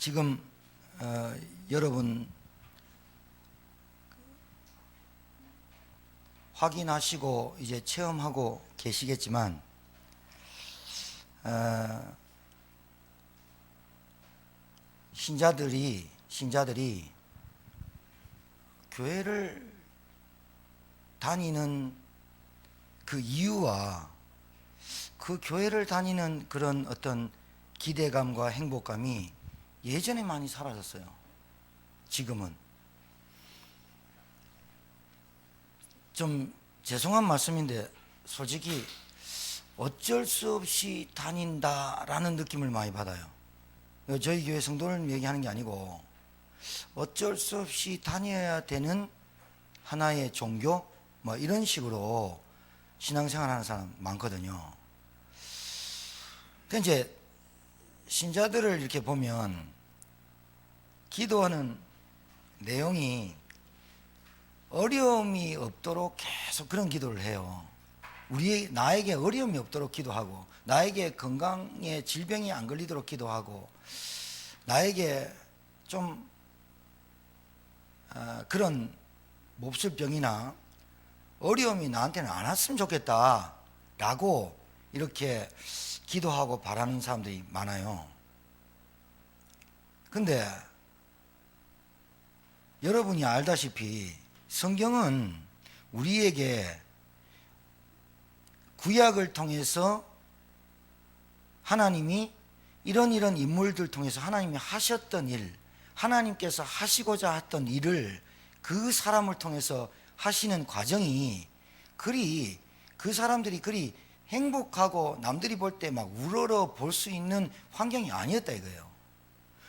지금 여러분 확인하시고 이제 체험하고 계시겠지만 신자들이 교회를 다니는 그 이유와 그 교회를 다니는 그런 어떤 기대감과 행복감이 예전에 많이 사라졌어요. 지금은 좀 죄송한 말씀인데 솔직히 어쩔 수 없이 다닌다라는 느낌을 많이 받아요. 저희 교회 성도를 얘기하는 게 아니고 어쩔 수 없이 다녀야 되는 하나의 종교 뭐 이런 식으로 신앙생활 하는 사람 많거든요. 그 이제 신자들을 이렇게 보면 기도하는 내용이 어려움이 없도록 계속 그런 기도를 해요. 나에게 어려움이 없도록 기도하고, 나에게 건강에 질병이 안 걸리도록 기도하고, 나에게 좀 그런 몹쓸 병이나 어려움이 나한테는 안 왔으면 좋겠다 라고 이렇게 기도하고 바라는 사람들이 많아요. 근데 여러분이 알다시피 성경은 우리에게 구약을 통해서 하나님이 이런 인물들 통해서 하나님이 하셨던 일, 하나님께서 하시고자 했던 일을 그 사람을 통해서 하시는 과정이 그 사람들이 그리 행복하고 남들이 볼 때 막 우러러 볼 수 있는 환경이 아니었다 이거예요.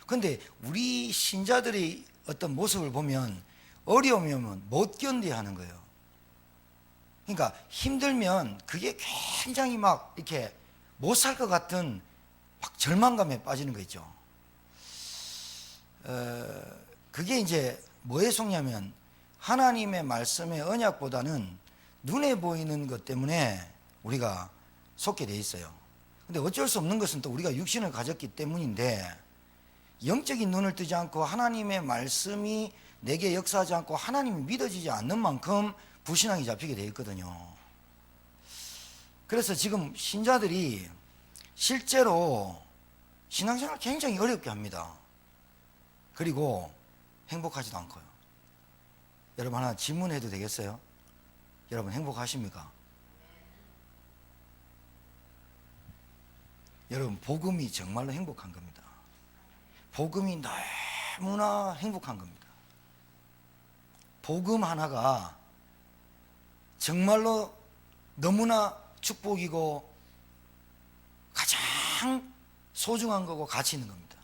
그런데 우리 신자들의 어떤 모습을 보면 어려움이 오면 못 견뎌야 하는 거예요. 그러니까 힘들면 그게 굉장히 막 이렇게 못 살 것 같은 막 절망감에 빠지는 거 있죠. 그게 이제 뭐에 속냐면 하나님의 말씀의 언약보다는 눈에 보이는 것 때문에 우리가 속게 돼 있어요. 근데 어쩔 수 없는 것은 또 우리가 육신을 가졌기 때문인데, 영적인 눈을 뜨지 않고 하나님의 말씀이 내게 역사하지 않고 하나님이 믿어지지 않는 만큼 불신앙이 잡히게 돼 있거든요. 그래서 지금 신자들이 실제로 신앙생활을 굉장히 어렵게 합니다. 그리고 행복하지도 않고요. 여러분 하나 질문해도 되겠어요? 여러분 행복하십니까? 여러분 복음이 정말로 행복한 겁니다. 복음이 너무나 행복한 겁니다. 복음 하나가 정말로 너무나 축복이고 가장 소중한 거고 가치 있는 겁니다.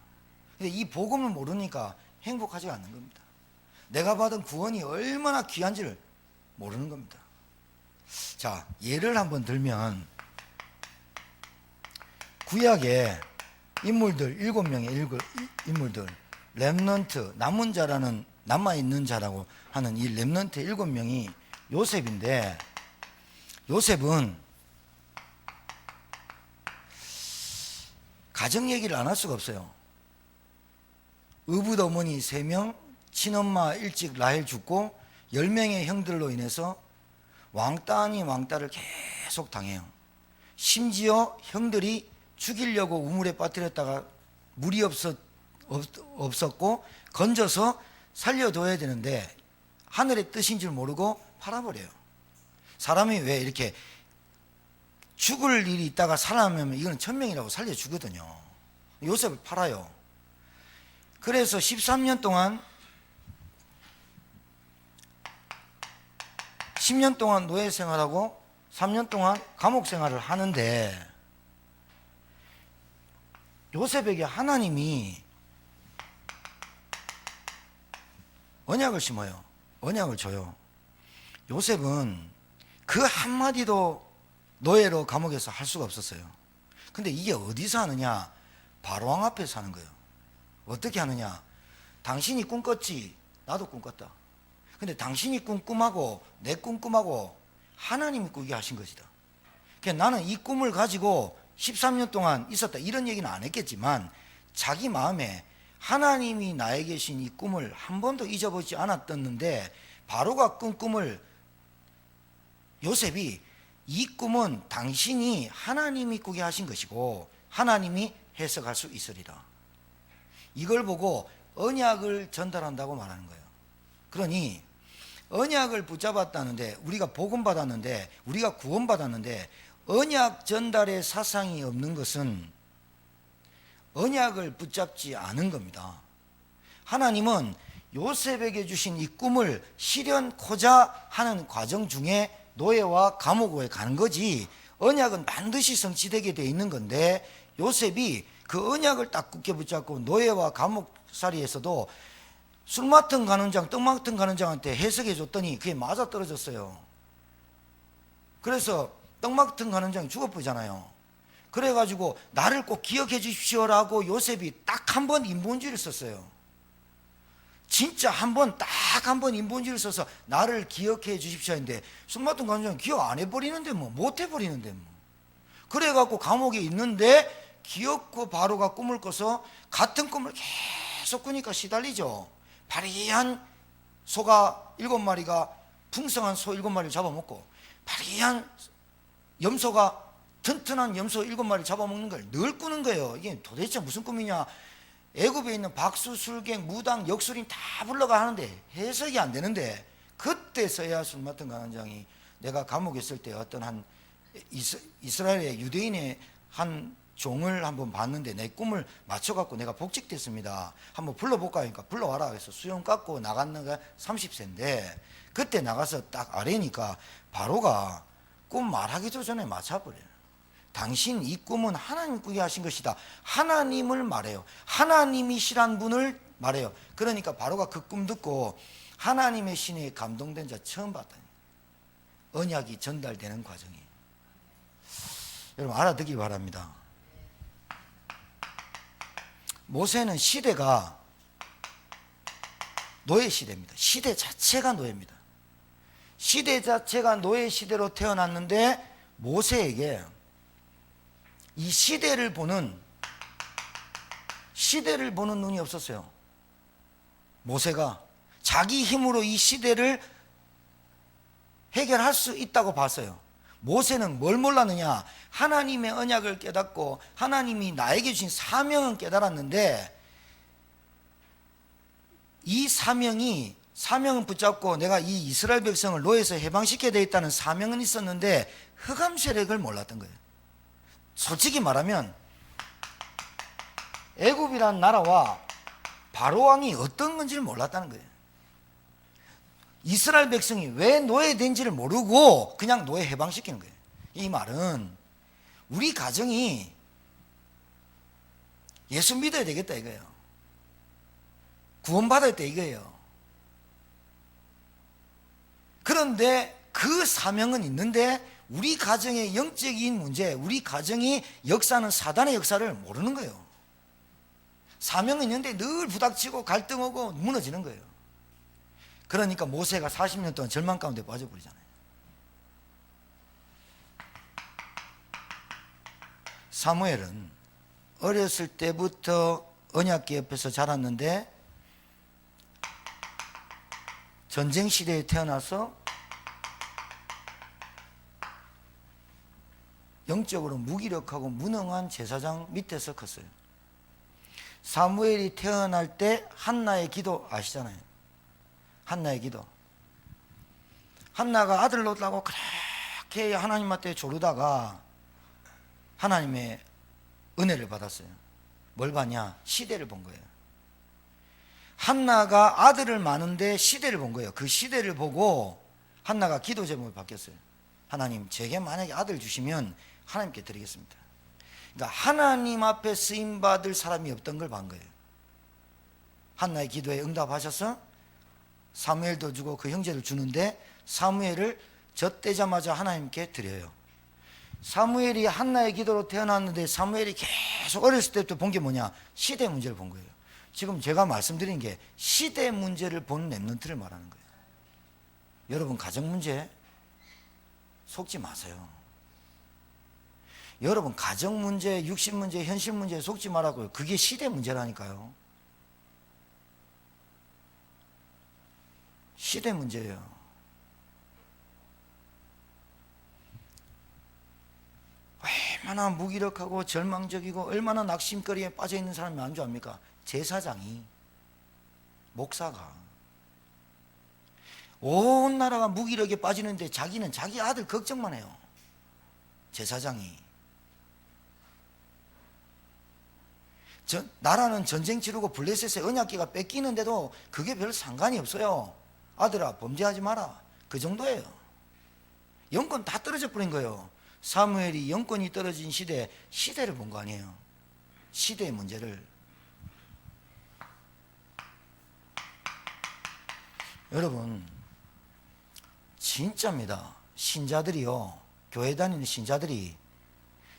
근데 이 복음을 모르니까 행복하지가 않는 겁니다. 내가 받은 구원이 얼마나 귀한지를 모르는 겁니다. 자, 예를 한번 들면 구약의 인물들 7명의 인물들, 렘넌트, 남은 자라는, 남아있는 자라고 하는 이 렘넌트 7명이 요셉인데, 요셉은 가정 얘기를 안 할 수가 없어요. 의붓 어머니 3명, 친엄마 일찍 라헬 죽고 10명의 형들로 인해서 왕따 아닌 왕따를 계속 당해요. 심지어 형들이 죽이려고 우물에 빠뜨렸다가 물이 없었고 건져서 살려둬야 되는데 하늘의 뜻인 줄 모르고 팔아버려요. 사람이 왜 이렇게 죽을 일이 있다가 살아나면 이건 천명이라고 살려주거든요. 요셉을 팔아요. 그래서 13년 동안 10년 동안 노예 생활하고 3년 동안 감옥 생활을 하는데, 요셉에게 하나님이 언약을 심어요. 언약을 줘요. 요셉은 그 한마디도 노예로 감옥에서 할 수가 없었어요. 근데 이게 어디서 하느냐? 바로왕 앞에서 하는 거예요. 어떻게 하느냐? 당신이 꿈꿨지, 나도 꿈꿨다. 근데 당신이 꿈하고 내 꿈하고 하나님이 꾸게 하신 것이다. 그러니까 나는 이 꿈을 가지고 13년 동안 있었다 이런 얘기는 안 했겠지만 자기 마음에 하나님이 나에게 주신 이 꿈을 한 번도 잊어보지 않았었는데 바로가 꾼 꿈을 요셉이 이 꿈은 당신이 하나님이 꾸게 하신 것이고 하나님이 해석할 수 있으리라. 이걸 보고 언약을 전달한다고 말하는 거예요. 그러니 언약을 붙잡았다는데, 우리가 복음 받았는데, 우리가 구원 받았는데 언약 전달의 사상이 없는 것은 언약을 붙잡지 않은 겁니다. 하나님은 요셉에게 주신 이 꿈을 실현코자 하는 과정 중에 노예와 감옥에 가는 거지, 언약은 반드시 성취되게 돼 있는 건데, 요셉이 그 언약을 딱 굳게 붙잡고 노예와 감옥살이에서도 술 맡은 간원장, 떡 맡은 간원장한테 해석해 줬더니 그게 맞아 떨어졌어요. 그래서 떡 맡은 간원장이 죽어버리잖아요. 그래가지고 나를 꼭 기억해 주십시오라고 요셉이 딱 한 번 인본주의를 썼어요. 진짜 딱 한 번 인본주의를 써서 나를 기억해 주십시오 했는데, 술 맡은 간원장은 기억 안 해버리는데 못 해버리는데 그래갖고 감옥에 있는데 기어코 바로가 꿈을 꿔서 같은 꿈을 계속 꾸니까 시달리죠. 파리한 소가 7마리가 풍성한 소 7마리를 잡아먹고, 파리한 염소가 튼튼한 염소 7마리를 잡아먹는 걸 늘 꾸는 거예요. 이게 도대체 무슨 꿈이냐. 애굽에 있는 박수, 술객, 무당, 역술인 다 불러가 하는데 해석이 안 되는데, 그때서야 술 맡은 간원장이, 내가 감옥에 있을 때 어떤 한 이스라엘의 유대인의 한 종을 한번 봤는데 내 꿈을 맞춰갖고 내가 복직됐습니다. 한번 불러볼까 하니까 불러와라 해서 수염 깎고 나갔는가 30세인데, 그때 나가서 딱 아래니까 바로가 꿈 말하기도 전에 맞춰버려요. 당신 이 꿈은 하나님 꾸게 하신 것이다. 하나님을 말해요. 하나님이시란 분을 말해요. 그러니까 바로가 그 꿈 듣고 하나님의 신에 감동된 자 처음 봤다니. 언약이 전달되는 과정이에요. 여러분 알아듣기 바랍니다. 모세는 시대가 노예 시대입니다. 시대 자체가 노예입니다. 시대 자체가 노예 시대로 태어났는데 모세에게 이 시대를 보는 눈이 없었어요. 모세가 자기 힘으로 이 시대를 해결할 수 있다고 봤어요. 모세는 뭘 몰랐느냐? 하나님의 언약을 깨닫고 하나님이 나에게 주신 사명은 깨달았는데, 이 사명은 붙잡고 내가 이 이스라엘 백성을 노예에서 해방시켜야 되겠다는 사명은 있었는데 흑암 세력을 몰랐던 거예요. 솔직히 말하면 애굽이란 나라와 바로 왕이 어떤 건지를 몰랐다는 거예요. 이스라엘 백성이 왜 노예된지를 모르고 그냥 노예 해방시키는 거예요. 이 말은 우리 가정이 예수 믿어야 되겠다 이거예요. 구원받아야 돼 이거예요. 그런데 그 사명은 있는데 우리 가정의 영적인 문제, 우리 가정이 역사는 사단의 역사를 모르는 거예요. 사명은 있는데 늘 부닥치고 갈등하고 무너지는 거예요. 그러니까 모세가 40년 동안 절망 가운데 빠져버리잖아요. 사무엘은 어렸을 때부터 언약궤 옆에서 자랐는데 전쟁 시대에 태어나서 영적으로 무기력하고 무능한 제사장 밑에서 컸어요. 사무엘이 태어날 때 한나의 기도 아시잖아요. 한나의 기도. 한나가 아들 놓으려고 그렇게 하나님한테 조르다가 하나님의 은혜를 받았어요. 뭘 봤냐? 시대를 본 거예요. 한나가 아들을 많은데 시대를 본 거예요. 그 시대를 보고 한나가 기도 제목이 바뀌었어요. 하나님, 제게 만약에 아들 주시면 하나님께 드리겠습니다. 그러니까 하나님 앞에 쓰임받을 사람이 없던 걸 본 거예요. 한나의 기도에 응답하셔서 사무엘도 주고 그 형제를 주는데 사무엘을 젖대자마자 하나님께 드려요. 사무엘이 한나의 기도로 태어났는데 사무엘이 계속 어렸을 때부터 본 게 뭐냐? 시대 문제를 본 거예요. 지금 제가 말씀드린 게 시대 문제를 보는 랩런트를 말하는 거예요. 여러분 가정 문제 속지 마세요. 여러분 가정 문제, 육신 문제, 현실 문제에 속지 말라고요. 그게 시대 문제라니까요. 시대 문제예요. 얼마나 무기력하고 절망적이고 얼마나 낙심거리에 빠져 있는 사람이 안 줄 압니까? 제사장이, 목사가. 온 나라가 무기력에 빠지는데 자기는 자기 아들 걱정만 해요. 제사장이. 나라는 전쟁 치르고 블레셋의 언약궤가 뺏기는데도 그게 별 상관이 없어요. 아들아 범죄하지 마라, 그 정도예요. 영권 다 떨어져 버린 거예요. 사무엘이 영권이 떨어진 시대를 본 거 아니에요. 시대의 문제를. 여러분 진짜입니다. 신자들이요, 교회 다니는 신자들이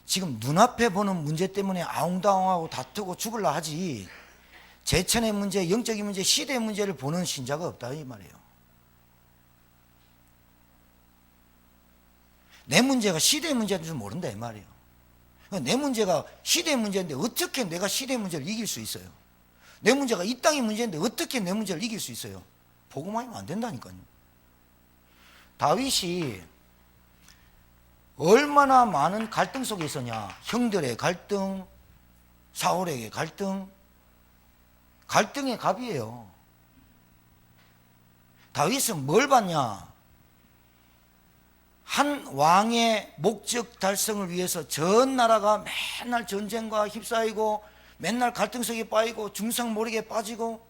지금 눈앞에 보는 문제 때문에 아웅다웅하고 다투고 죽을라 하지, 제천의 문제, 영적인 문제, 시대의 문제를 보는 신자가 없다 이 말이에요. 내 문제가 시대의 문제인 줄 모른다 이 말이에요. 내 문제가 시대의 문제인데 어떻게 내가 시대의 문제를 이길 수 있어요? 내 문제가 이 땅의 문제인데 어떻게 내 문제를 이길 수 있어요? 보고만 하면 안 된다니까요. 다윗이 얼마나 많은 갈등 속에 있었냐. 형들의 갈등, 사울에게 갈등, 갈등의 갑이에요. 다윗은 뭘 봤냐? 한 왕의 목적 달성을 위해서 전 나라가 맨날 전쟁과 휩싸이고 맨날 갈등 속에 빠지고 중상모략에 빠지고,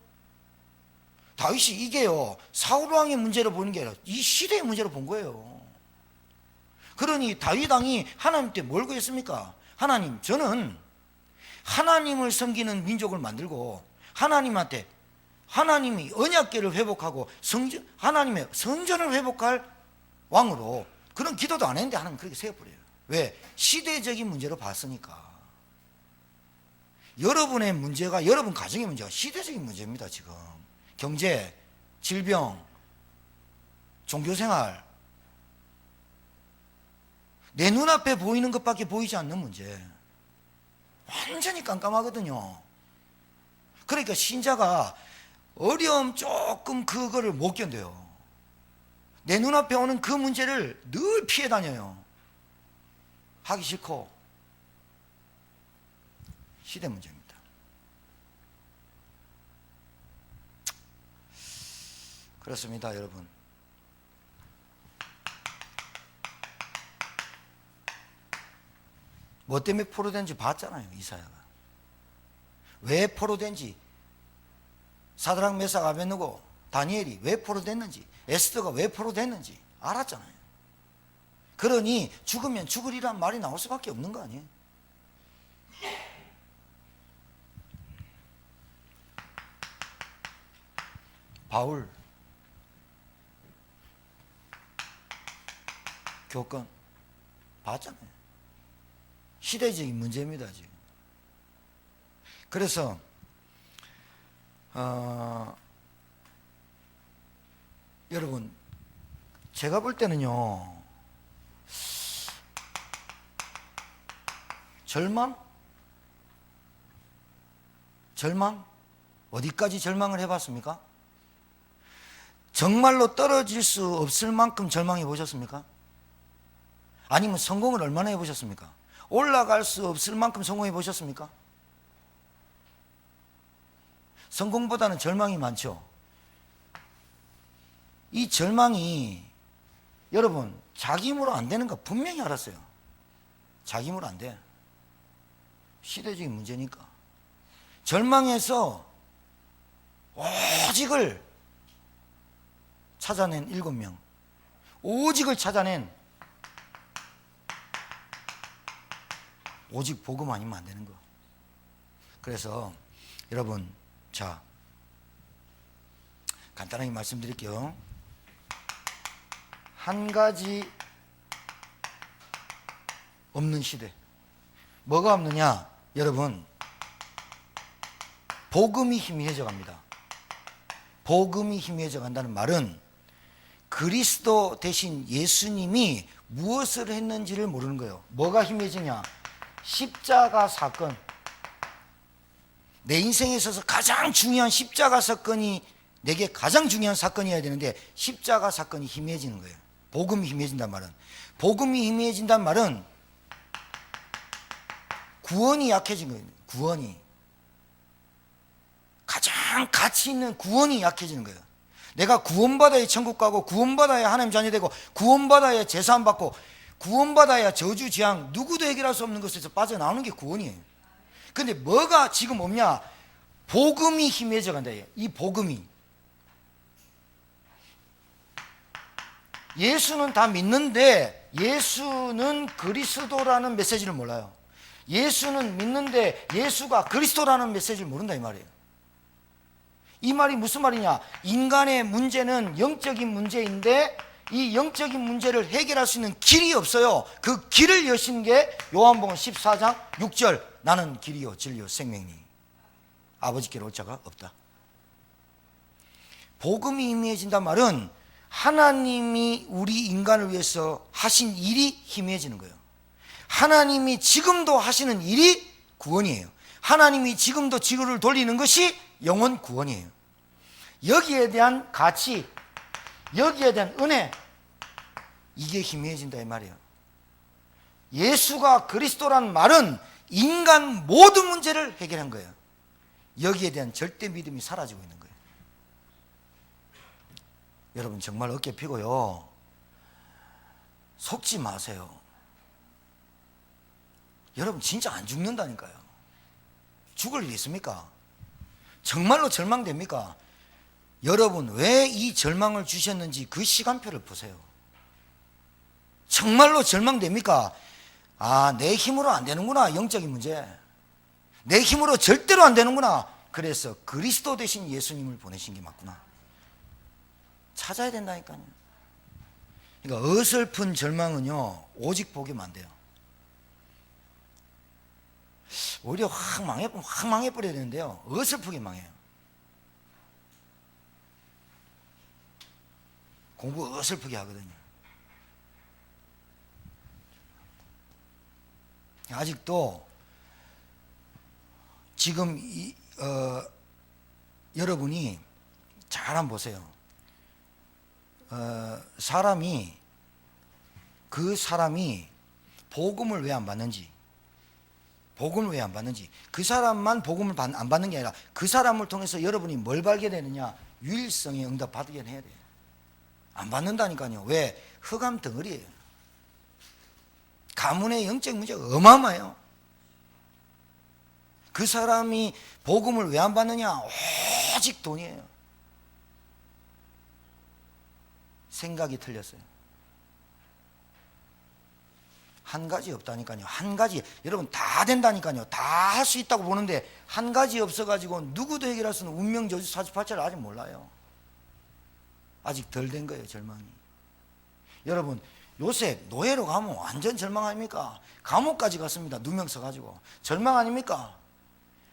다윗이 이게요 사울 왕의 문제로 보는 게 아니라 이 시대의 문제로 본 거예요. 그러니 다윗 왕이 하나님께 뭘 구했습니까? 하나님, 저는 하나님을 섬기는 민족을 만들고 하나님한테, 하나님이 언약궤를 회복하고 하나님의 성전을 회복할 왕으로, 그런 기도도 안 했는데 하나님 그렇게 세워버려요. 왜? 시대적인 문제로 봤으니까. 여러분의 문제가, 여러분 가정의 문제가 시대적인 문제입니다. 지금 경제, 질병, 종교생활, 내 눈앞에 보이는 것밖에 보이지 않는 문제, 완전히 깜깜하거든요. 그러니까 신자가 어려움 조금 그거를 못 견뎌요. 내 눈앞에 오는 그 문제를 늘 피해 다녀요. 하기 싫고. 시대 문제입니다. 그렇습니다, 여러분. 뭐 때문에 포로된지 봤잖아요, 이사야가. 왜 포로된지, 사드락 메삭 아벳느고 다니엘이 왜 포로됐는지, 에스더가 왜 포로됐는지 알았잖아요. 그러니 죽으면 죽으리란 말이 나올 수밖에 없는 거 아니에요. 바울 교권 봤잖아요. 시대적인 문제입니다 지금. 그래서 여러분, 제가 볼 때는요, 절망? 어디까지 절망을 해봤습니까? 정말로 떨어질 수 없을 만큼 절망해 보셨습니까? 아니면 성공을 얼마나 해보셨습니까? 올라갈 수 없을 만큼 성공해 보셨습니까? 성공보다는 절망이 많죠. 이 절망이, 여러분, 자기 힘으로 안 되는 거 분명히 알았어요. 자기 힘으로 안 돼. 시대적인 문제니까. 절망해서 오직을 찾아낸 7명, 오직을 찾아낸, 오직 복음 아니면 안 되는 거. 그래서 여러분, 자, 간단하게 말씀드릴게요. 한 가지 없는 시대. 뭐가 없느냐? 여러분, 복음이 희미해져 갑니다. 복음이 희미해져 간다는 말은 그리스도 대신 예수님이 무엇을 했는지를 모르는 거예요. 뭐가 희미해지냐? 십자가 사건. 내 인생에 있어서 가장 중요한 십자가 사건이 내게 가장 중요한 사건이어야 되는데 십자가 사건이 희미해지는 거예요. 복음이 희미해진단 말은, 복음이 희미해진단 말은 구원이 약해진 거예요. 구원이, 가장 가치 있는 구원이 약해지는 거예요. 내가 구원받아야 천국 가고, 구원받아야 하나님 자녀 되고, 구원받아야 제사함 받고, 구원받아야 저주 재앙 누구도 해결할 수 없는 것에서 빠져나오는 게 구원이에요. 근데 뭐가 지금 없냐? 복음이 희미해져 간다. 이 복음이, 예수는 다 믿는데 예수는 그리스도라는 메시지를 몰라요. 예수는 믿는데 예수가 그리스도라는 메시지를 모른다 이 말이에요. 이 말이 무슨 말이냐? 인간의 문제는 영적인 문제인데 이 영적인 문제를 해결할 수 있는 길이 없어요. 그 길을 여신 게 요한복음 14장 6절, 나는 길이요 진리요 생명이니 아버지께로 올 자가 없다. 복음이 희미해진단 말은 하나님이 우리 인간을 위해서 하신 일이 희미해지는 거예요. 하나님이 지금도 하시는 일이 구원이에요. 하나님이 지금도 지구를 돌리는 것이 영원 구원이에요. 여기에 대한 가치, 여기에 대한 은혜, 이게 희미해진다 이 말이에요. 예수가 그리스도란 말은 인간 모든 문제를 해결한 거예요. 여기에 대한 절대 믿음이 사라지고 있는 거예요. 여러분 정말 어깨 펴고요, 속지 마세요. 여러분 진짜 안 죽는다니까요. 죽을 일 있습니까? 정말로 절망됩니까? 여러분 왜 이 절망을 주셨는지 그 시간표를 보세요. 정말로 절망됩니까? 아, 내 힘으로 안 되는구나. 영적인 문제, 내 힘으로 절대로 안 되는구나. 그래서 그리스도 대신 예수님을 보내신 게 맞구나. 찾아야 된다니까요. 그러니까 어설픈 절망은요 오직 복이면 안 돼요. 오히려 확 망해버려야 되는데요, 어설프게 망해요. 공부 어설프게 하거든요. 아직도 지금 여러분이 잘 한번 보세요. 그 사람이 복음을 왜 안 받는지, 복음을 왜 안 받는지, 그 사람만 복음을 안 받는 게 아니라 그 사람을 통해서 여러분이 뭘 발견되느냐? 유일성의 응답 받게 해야 돼요. 안 받는다니까요. 왜? 흑암 덩어리예요. 가문의 영적 문제가 어마어마해요. 그 사람이 복음을 왜 안 받느냐? 오직 돈이에요. 생각이 틀렸어요. 한 가지 없다니까요. 한 가지. 여러분 다 된다니까요. 다 할 수 있다고 보는데 한 가지 없어가지고 누구도 해결할 수 있는 운명 저주 사주팔자를 아직 몰라요. 아직 덜 된 거예요, 절망이. 여러분 요셉 노예로 가면 완전 절망 아닙니까? 감옥까지 갔습니다. 누명 써가지고. 절망 아닙니까?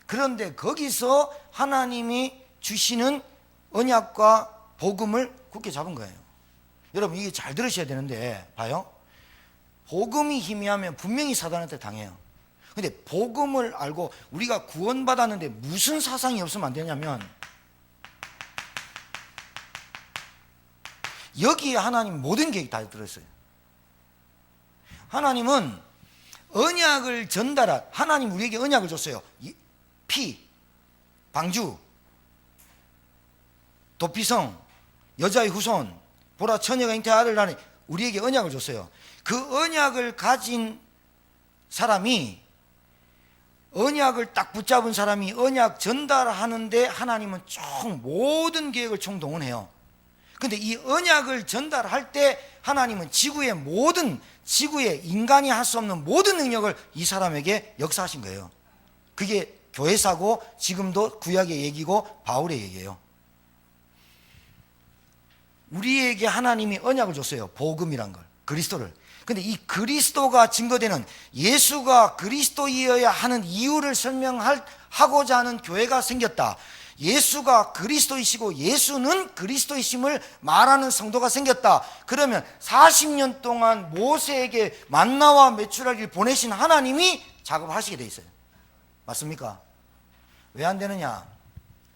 그런데 거기서 하나님이 주시는 언약과 복음을 굳게 잡은 거예요. 여러분 이게 잘 들으셔야 되는데, 봐요. 복음이 희미하면 분명히 사단한테 당해요. 근데 복음을 알고 우리가 구원받았는데 무슨 사상이 없으면 안 되냐면, 여기에 하나님 모든 계획이 다 들어있어요. 하나님은 언약을 전달할, 하나님 우리에게 언약을 줬어요. 피, 방주, 도피성, 여자의 후손, 보라 처녀가 잉태 아들 낳으니, 우리에게 언약을 줬어요. 그 언약을 가진 사람이, 언약을 딱 붙잡은 사람이 언약 전달하는데 하나님은 총 모든 계획을 총동원해요. 근데 이 언약을 전달할 때 하나님은 지구의 인간이 할 수 없는 모든 능력을 이 사람에게 역사하신 거예요. 그게 교회사고 지금도 구약의 얘기고 바울의 얘기예요. 우리에게 하나님이 언약을 줬어요. 복음이란 걸, 그리스도를. 근데 이 그리스도가 증거되는, 예수가 그리스도이어야 하는 이유를 설명하고자 하는 교회가 생겼다. 예수가 그리스도이시고 예수는 그리스도이심을 말하는 성도가 생겼다. 그러면 40년 동안 모세에게 만나와 메추라기를 보내신 하나님이 작업을 하시게 돼 있어요. 맞습니까? 왜 안 되느냐?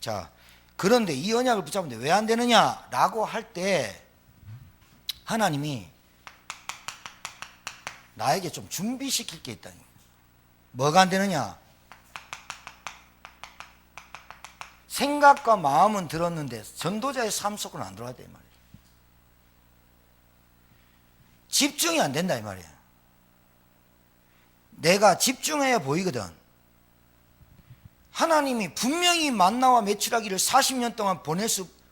자, 그런데 이 언약을 붙잡는데 왜 안 되느냐라고 할 때 하나님이 나에게 좀 준비시킬 게 있다니. 뭐가 안 되느냐? 생각과 마음은 들었는데 전도자의 삶 속으로는 안 들어가야 돼 이 말이에요. 집중이 안 된다 이 말이에요. 내가 집중해야 보이거든. 하나님이 분명히 만나와 메추라기를 40년 동안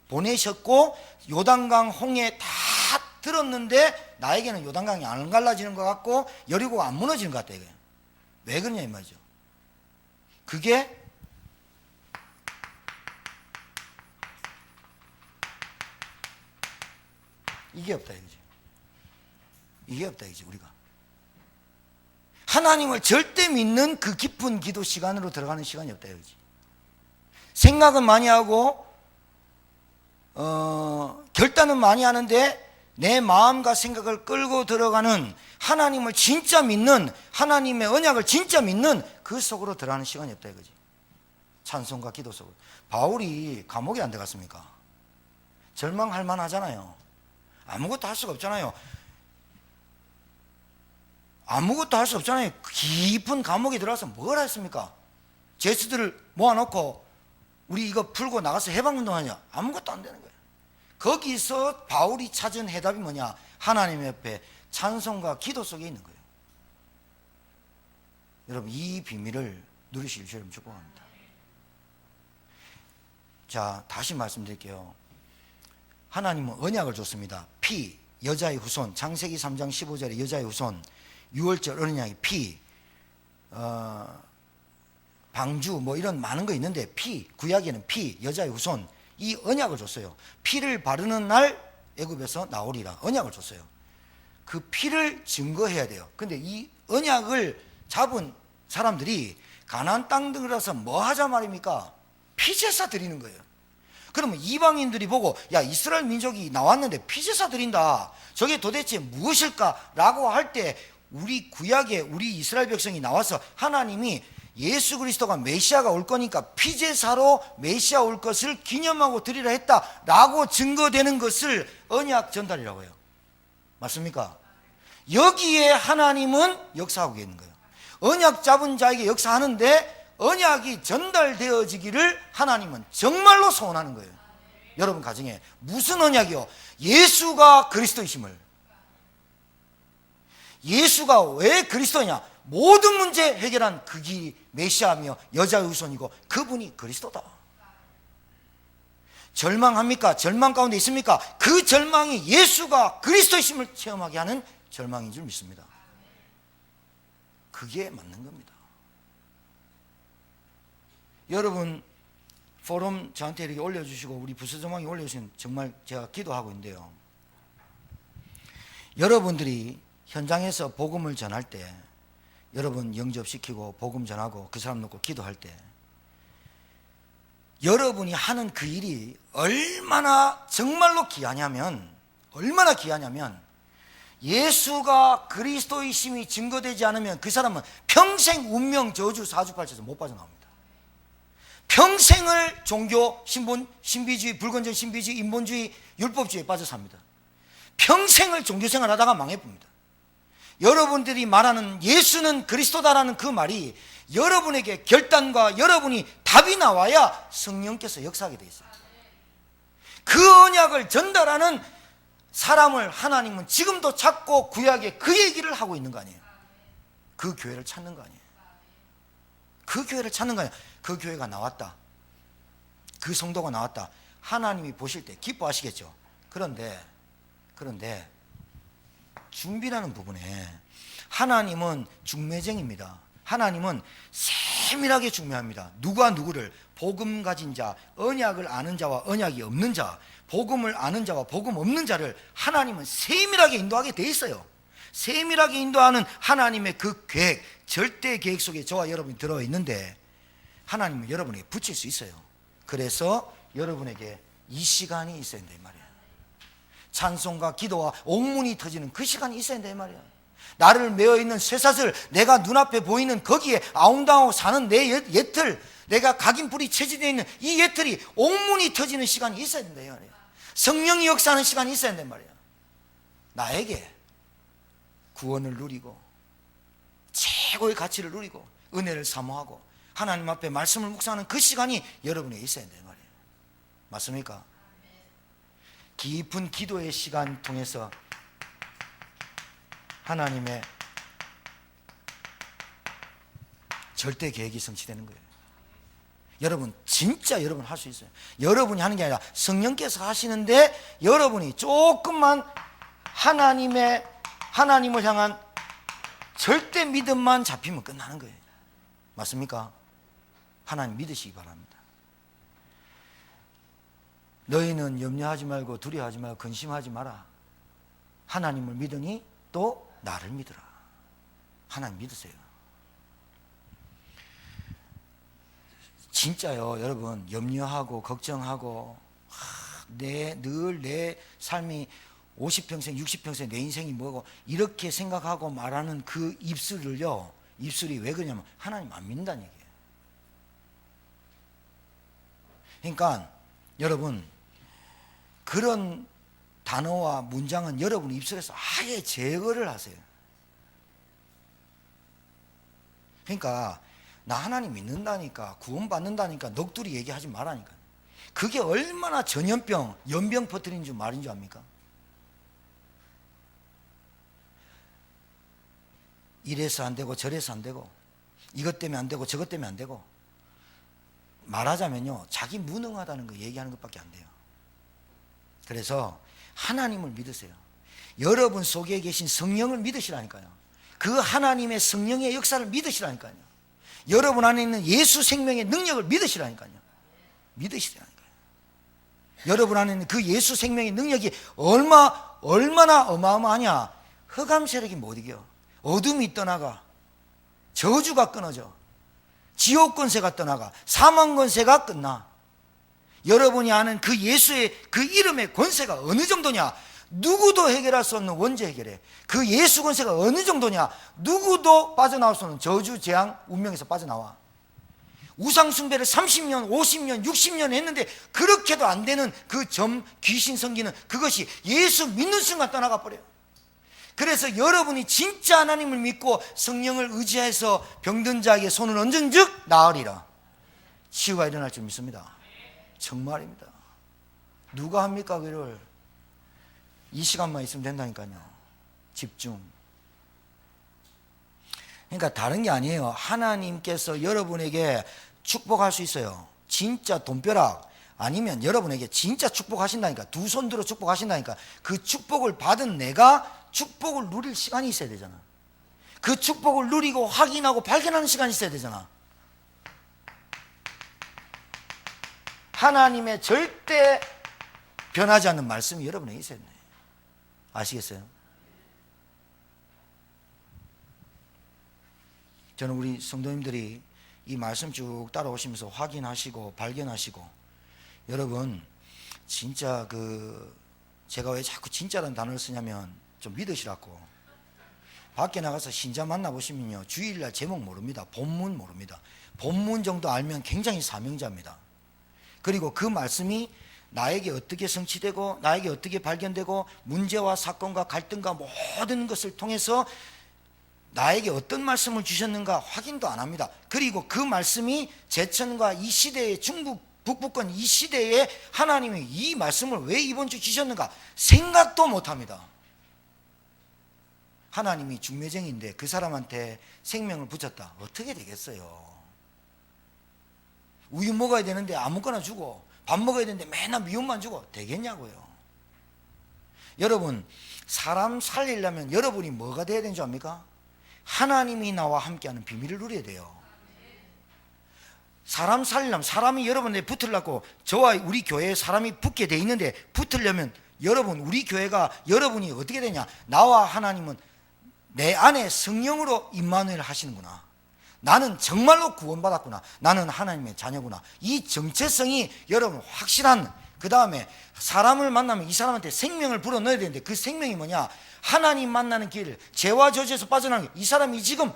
보내셨고 요단강 홍해 다 들었는데 나에게는 요단강이 안 갈라지는 것 같고 여리고가 안 무너지는 것 같다 이거예요. 왜 그러냐 이 말이죠. 그게 이게 없다 이거지. 이게 없다 이거지. 우리가 하나님을 절대 믿는 그 깊은 기도 시간으로 들어가는 시간이 없다 이거지. 생각은 많이 하고 결단은 많이 하는데 내 마음과 생각을 끌고 들어가는 하나님을 진짜 믿는, 하나님의 언약을 진짜 믿는 그 속으로 들어가는 시간이 없다 이거지. 찬송과 기도 속으로. 바울이 감옥에 안 들어갔습니까? 절망할 만하잖아요. 아무것도 할 수가 없잖아요. 아무것도 할 수 없잖아요. 깊은 감옥에 들어가서 뭘 했습니까? 제수들을 모아놓고 우리 이거 풀고 나가서 해방운동하냐? 아무것도 안 되는 거예요. 거기서 바울이 찾은 해답이 뭐냐? 하나님 옆에 찬송과 기도 속에 있는 거예요. 여러분 이 비밀을 누리실 줄 축복합니다. 자, 다시 말씀드릴게요. 하나님은 언약을 줬습니다. 피, 여자의 후손, 창세기 3장 15절에 여자의 후손, 6월절 언약의 피, 방주 뭐 이런 많은 거 있는데 피, 구약에는 피, 여자의 후손, 이 언약을 줬어요. 피를 바르는 날 애굽에서 나오리라 언약을 줬어요. 그 피를 증거해야 돼요. 근데 이 언약을 잡은 사람들이 가나안 땅 들어서 뭐 하자 말입니까? 피제사 드리는 거예요. 그러면 이방인들이 보고 야 이스라엘 민족이 나왔는데 피제사 드린다. 저게 도대체 무엇일까? 라고 할 때 우리 구약에 우리 이스라엘 백성이 나와서 하나님이 예수 그리스도가 메시아가 올 거니까 피제사로 메시아 올 것을 기념하고 드리라 했다라고 증거되는 것을 언약 전달이라고 해요. 맞습니까? 여기에 하나님은 역사하고 계는 거예요. 언약 잡은 자에게 역사하는데 언약이 전달되어지기를 하나님은 정말로 소원하는 거예요. 여러분 가정에 무슨 언약이요? 예수가 그리스도이심을. 예수가 왜 그리스도냐? 모든 문제 해결한 그기 메시아며 여자의 후손이고 그분이 그리스도다. 절망합니까? 절망 가운데 있습니까? 그 절망이 예수가 그리스도이심을 체험하게 하는 절망인 줄 믿습니다. 그게 맞는 겁니다. 여러분 포럼 저한테 이렇게 올려주시고 우리 부서정황이 올려주시면 정말 제가 기도하고 있는데요. 여러분들이 현장에서 복음을 전할 때 여러분 영접시키고 복음 전하고 그 사람 놓고 기도할 때 여러분이 하는 그 일이 얼마나 정말로 귀하냐면 얼마나 귀하냐면 예수가 그리스도이심이 증거되지 않으면 그 사람은 평생 운명 저주 사주팔자에서 못 빠져나옵니다. 평생을 종교, 신비주의, 불건전 신비주의, 인본주의, 율법주의에 빠져 삽니다. 평생을 종교생활 하다가 망해봅니다. 여러분들이 말하는 예수는 그리스도다라는 그 말이 여러분에게 결단과 여러분이 답이 나와야 성령께서 역사하게 되어 있어요. 그 언약을 전달하는 사람을 하나님은 지금도 찾고 구약에 그 얘기를 하고 있는 거 아니에요. 그 교회를 찾는 거 아니에요. 그 교회를 찾는 거 아니에요. 그 교회가 나왔다. 그 성도가 나왔다. 하나님이 보실 때 기뻐하시겠죠. 그런데 준비라는 부분에 하나님은 중매쟁입니다. 하나님은 세밀하게 중매합니다. 누가 누구를 복음 가진 자, 언약을 아는 자와 언약이 없는 자, 복음을 아는 자와 복음 없는 자를 하나님은 세밀하게 인도하게 돼 있어요. 세밀하게 인도하는 하나님의 그 계획, 절대 계획 속에 저와 여러분이 들어있는데 하나님은 여러분에게 붙일 수 있어요. 그래서 여러분에게 이 시간이 있어야 된다 이 말이에요. 찬송과 기도와 옥문이 터지는 그 시간이 있어야 된다 이 말이에요. 나를 메어있는 쇠사슬, 내가 눈앞에 보이는 거기에 아웅다웅 사는 내 옛틀, 내가 각인불이 체질되어 있는 이 예틀이 옥문이 터지는 시간이 있어야 된다 이 말이에요. 성령이 역사하는 시간이 있어야 된단 말이에요. 나에게 구원을 누리고 최고의 가치를 누리고 은혜를 사모하고 하나님 앞에 말씀을 묵상하는 그 시간이 여러분에게 있어야 된단 말이에요. 맞습니까? 깊은 기도의 시간 통해서 하나님의 절대 계획이 성취되는 거예요. 여러분 진짜 여러분 할 수 있어요. 여러분이 하는 게 아니라 성령께서 하시는데 여러분이 조금만 하나님을 향한 절대 믿음만 잡히면 끝나는 거예요. 맞습니까? 하나님 믿으시기 바랍니다. 너희는 염려하지 말고 두려워하지 말고 근심하지 마라. 하나님을 믿으니 또 나를 믿으라. 하나님 믿으세요. 진짜요, 여러분. 염려하고 걱정하고 늘 내 삶이 50평생 60평생 내 인생이 뭐고 이렇게 생각하고 말하는 그 입술이 왜 그러냐면 하나님 안 믿는다는 얘기예요. 그러니까 여러분 그런 단어와 문장은 여러분 입술에서 아예 제거를 하세요. 그러니까 나 하나님 믿는다니까 구원받는다니까 넋두리 얘기하지 말라니까. 그게 얼마나 전염병 연병 퍼뜨리는 줄 말인 줄 압니까? 이래서 안 되고 저래서 안 되고 이것 때문에 안 되고 저것 때문에 안 되고 말하자면요 자기 무능하다는 거 얘기하는 것밖에 안 돼요. 그래서 하나님을 믿으세요. 여러분 속에 계신 성령을 믿으시라니까요. 그 하나님의 성령의 역사를 믿으시라니까요. 여러분 안에 있는 예수 생명의 능력을 믿으시라니까요. 믿으시라니까요. 여러분 안에 있는 그 예수 생명의 능력이 얼마나 어마어마하냐. 흑암 세력이 못 이겨. 어둠이 떠나가, 저주가 끊어져, 지옥 권세가 떠나가, 사망 권세가 끝나. 여러분이 아는 그 예수의 그 이름의 권세가 어느 정도냐. 누구도 해결할 수 없는 원죄 해결해. 그 예수 권세가 어느 정도냐. 누구도 빠져나올 수 없는 저주 재앙 운명에서 빠져나와. 우상 숭배를 30년 50년 60년 했는데 그렇게도 안 되는 그 귀신 섬기는 그것이 예수 믿는 순간 떠나가 버려요. 그래서 여러분이 진짜 하나님을 믿고 성령을 의지해서 병든 자에게 손을 얹은 즉 나으리라. 치유가 일어날 줄 믿습니다. 정말입니다. 누가 합니까 그를? 이 시간만 있으면 된다니까요. 집중. 그러니까 다른 게 아니에요. 하나님께서 여러분에게 축복할 수 있어요. 진짜 돈벼락 아니면 여러분에게 진짜 축복하신다니까. 두 손 들어 축복하신다니까. 그 축복을 받은 내가 축복을 누릴 시간이 있어야 되잖아. 그 축복을 누리고 확인하고 발견하는 시간이 있어야 되잖아. 하나님의 절대 변하지 않는 말씀이 여러분에게 있어야 돼요. 아시겠어요? 저는 우리 성도님들이 이 말씀 쭉 따라오시면서 확인하시고 발견하시고 여러분 진짜 제가 왜 자꾸 진짜라는 단어를 쓰냐면 좀 믿으시라고. 밖에 나가서 신자 만나보시면요 주일날 제목 모릅니다. 본문 모릅니다. 본문 정도 알면 굉장히 사명자입니다. 그리고 그 말씀이 나에게 어떻게 성취되고 나에게 어떻게 발견되고 문제와 사건과 갈등과 모든 것을 통해서 나에게 어떤 말씀을 주셨는가 확인도 안 합니다. 그리고 그 말씀이 제천과 이 시대의 중국 북부권 이 시대에 하나님이 이 말씀을 왜 이번 주 주셨는가 생각도 못 합니다. 하나님이 중매쟁인데 그 사람한테 생명을 붙였다. 어떻게 되겠어요? 우유 먹어야 되는데 아무거나 주고 밥 먹어야 되는데 맨날 미움만 주고 되겠냐고요. 여러분 사람 살리려면 여러분이 뭐가 돼야 되는 줄 압니까? 하나님이 나와 함께하는 비밀을 누려야 돼요. 사람 살리려면 사람이 여러분에게 붙으려고 저와 우리 교회에 사람이 붙게 돼 있는데 붙으려면 여러분 우리 교회가 여러분이 어떻게 되냐. 나와 하나님은 내 안에 성령으로 임마누엘 하시는구나. 나는 정말로 구원받았구나. 나는 하나님의 자녀구나. 이 정체성이 여러분 확실한. 그 다음에 사람을 만나면 이 사람한테 생명을 불어넣어야 되는데 그 생명이 뭐냐. 하나님 만나는 길, 죄와 저주에서 빠져나가는 길. 이 사람이 지금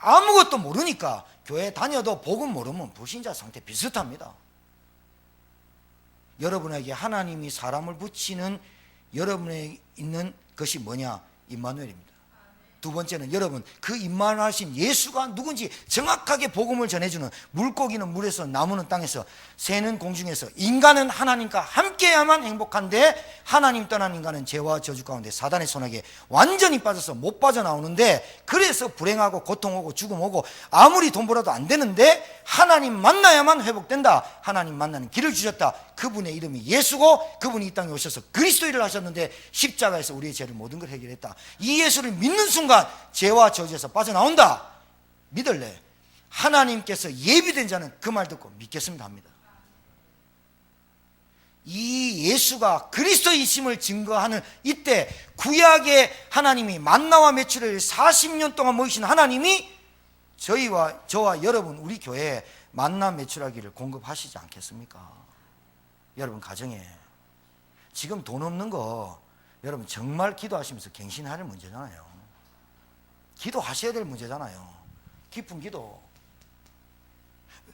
아무것도 모르니까 교회 다녀도 복음 모르면 불신자 상태 비슷합니다. 여러분에게 하나님이 사람을 붙이는 여러분에 있는 것이 뭐냐? 임마누엘입니다. 두 번째는 여러분 그 임마누엘하신 예수가 누군지 정확하게 복음을 전해주는, 물고기는 물에서 나무는 땅에서 새는 공중에서 인간은 하나님과 함께야만 행복한데 하나님 떠난 인간은 죄와 저주 가운데 사단의 손에게 완전히 빠져서 못 빠져나오는데, 그래서 불행하고 고통하고 죽음 오고 아무리 돈 벌어도 안 되는데 하나님 만나야만 회복된다. 하나님 만나는 길을 주셨다. 그분의 이름이 예수고 그분이 이 땅에 오셔서 그리스도 일을 하셨는데 십자가에서 우리의 죄를 모든 걸 해결했다. 이 예수를 믿는 순간 죄와 저주에서 빠져나온다. 믿을래? 하나님께서 예비된 자는 그 말 듣고 믿겠습니다 합니다. 이 예수가 그리스도이심을 증거하는 이때 구약의 하나님이 만나와 메추리를 40년 동안 모이신 하나님이 저와 여러분 우리 교회에 만나 메추라기를 공급하시지 않겠습니까? 여러분 가정에 지금 돈 없는 거 여러분 정말 기도하시면서 갱신할 문제잖아요. 기도하셔야 될 문제잖아요. 깊은 기도.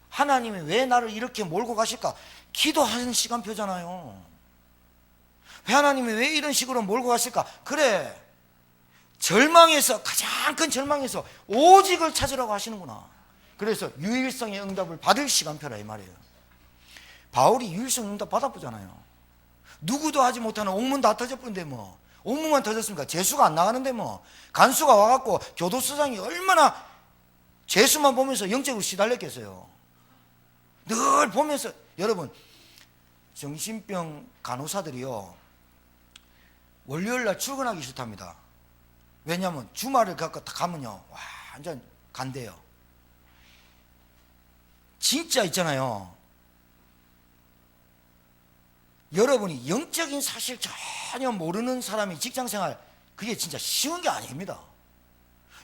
하나님이 왜 나를 이렇게 몰고 가실까? 기도하는 시간표잖아요. 하나님이 왜 이런 식으로 몰고 가실까? 그래, 절망에서, 가장 큰 절망에서 오직을 찾으라고 하시는구나. 그래서 유일성의 응답을 받을 시간표라 이 말이에요. 바울이 유일성 응답 받아보잖아요. 누구도 하지 못하는 옥문 다 터졌는데 뭐 옥문만 터졌습니까? 재수가 안 나가는데 뭐 간수가 와갖고 교도소장이 얼마나 재수만 보면서 영적으로 시달렸겠어요. 늘 보면서. 여러분 정신병 간호사들이요 월요일날 출근하기 싫답니다. 왜냐하면 주말을 갖고 딱 가면요 완전 간대요. 진짜 있잖아요. 여러분이 영적인 사실 전혀 모르는 사람이 직장생활 그게 진짜 쉬운 게 아닙니다.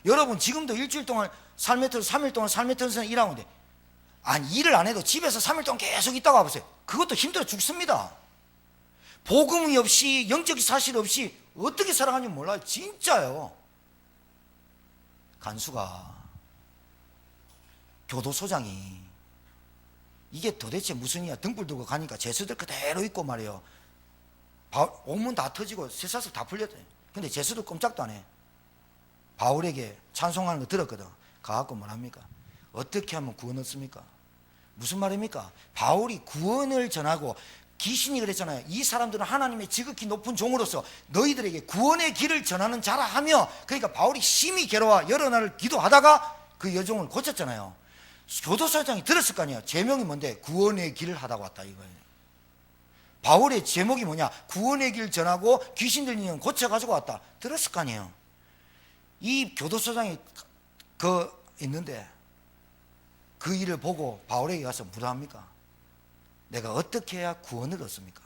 여러분 지금도 일주일 동안 삶의 틀 3일 동안 삶의 틀에서 일하고 있는데 아니 일을 안 해도 집에서 3일 동안 계속 있다가 와보세요. 그것도 힘들어 죽습니다. 복음이 없이 영적인 사실 없이 어떻게 살아가는지 몰라요. 진짜요. 간수가 교도소장이 이게 도대체 무슨 일이야. 등불 들고 가니까 재수들 그대로 있고 말이에요. 옥문 다 터지고 쇠사슬 다 풀렸대요. 근데 재수도 꼼짝도 안 해. 바울에게 찬송하는 거 들었거든. 가갖고 뭐랍니까? 어떻게 하면 구원 얻습니까? 무슨 말입니까? 바울이 구원을 전하고 귀신이 그랬잖아요. 이 사람들은 하나님의 지극히 높은 종으로서 너희들에게 구원의 길을 전하는 자라 하며, 그러니까 바울이 심히 괴로워 여러 날을 기도하다가 그 여종을 고쳤잖아요. 교도소장이 들었을 거 아니에요. 제목이 뭔데? 구원의 길을 하다가 왔다 이거예요. 바울의 제목이 뭐냐? 구원의 길 전하고 귀신 들리는 고쳐가지고 왔다. 들었을 거 아니에요. 이 교도소장이 있는데 그 일을 보고 바울에게 가서 뭐라 합니까? 내가 어떻게 해야 구원을 얻습니까?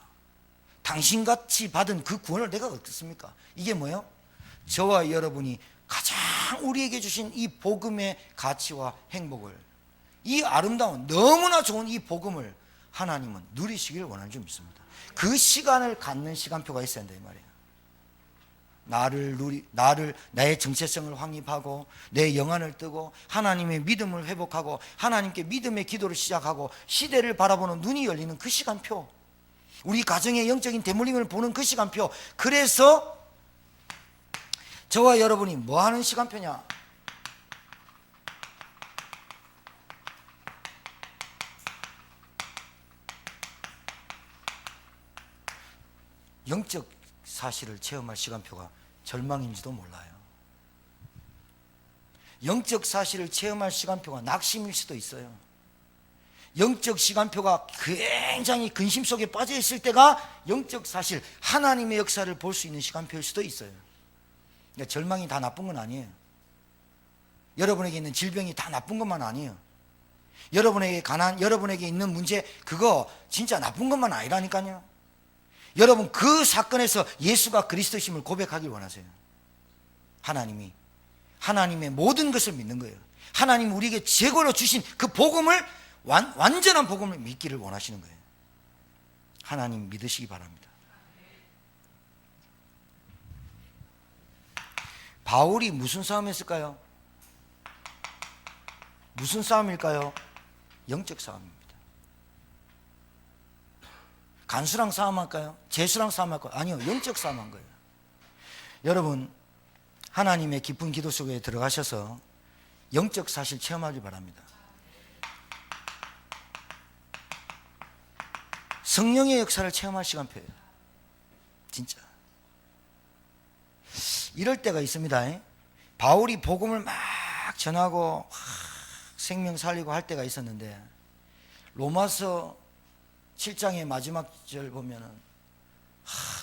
당신같이 받은 그 구원을 내가 얻겠습니까? 이게 뭐예요? 저와 여러분이 가장 우리에게 주신 이 복음의 가치와 행복을, 이 아름다운 나무나 좋은 이 복음을 하나님은 누리시기를 원하는 줄 믿습니다. 그 시간을 갖는 시간표가 있어야 한다 이 말이에요. 나의 정체성을 확립하고 내 영안을 뜨고 하나님의 믿음을 회복하고 하나님께 믿음의 기도를 시작하고 시대를 바라보는 눈이 열리는 그 시간표, 우리 가정의 영적인 대물림을 보는 그 시간표. 그래서 저와 여러분이 뭐 하는 시간표냐? 영적 사실을 체험할 시간표가 절망인지도 몰라요. 영적 사실을 체험할 시간표가 낙심일 수도 있어요. 영적 시간표가 굉장히 근심 속에 빠져 있을 때가 영적 사실, 하나님의 역사를 볼 수 있는 시간표일 수도 있어요. 그러니까 절망이 다 나쁜 건 아니에요. 여러분에게 있는 질병이 다 나쁜 것만 아니에요. 여러분에게 가난, 여러분에게 있는 문제, 그거 진짜 나쁜 것만 아니라니까요. 여러분 그 사건에서 예수가 그리스도심을 고백하길 원하세요. 하나님이 하나님의 모든 것을 믿는 거예요. 하나님 우리에게 제거로 주신 그 복음을 완전한 복음을 믿기를 원하시는 거예요. 하나님 믿으시기 바랍니다. 바울이 무슨 싸움을 했을까요? 무슨 싸움일까요? 영적 싸움입니다. 간수랑 싸움할까요? 재수랑 싸움할까요? 아니요, 영적 싸움한 거예요. 여러분, 하나님의 깊은 기도 속에 들어가셔서 영적 사실 체험하기 바랍니다. 성령의 역사를 체험할 시간표예요. 진짜. 이럴 때가 있습니다. 바울이 복음을 막 전하고 생명 살리고 할 때가 있었는데, 로마서 7장의 마지막 절 보면은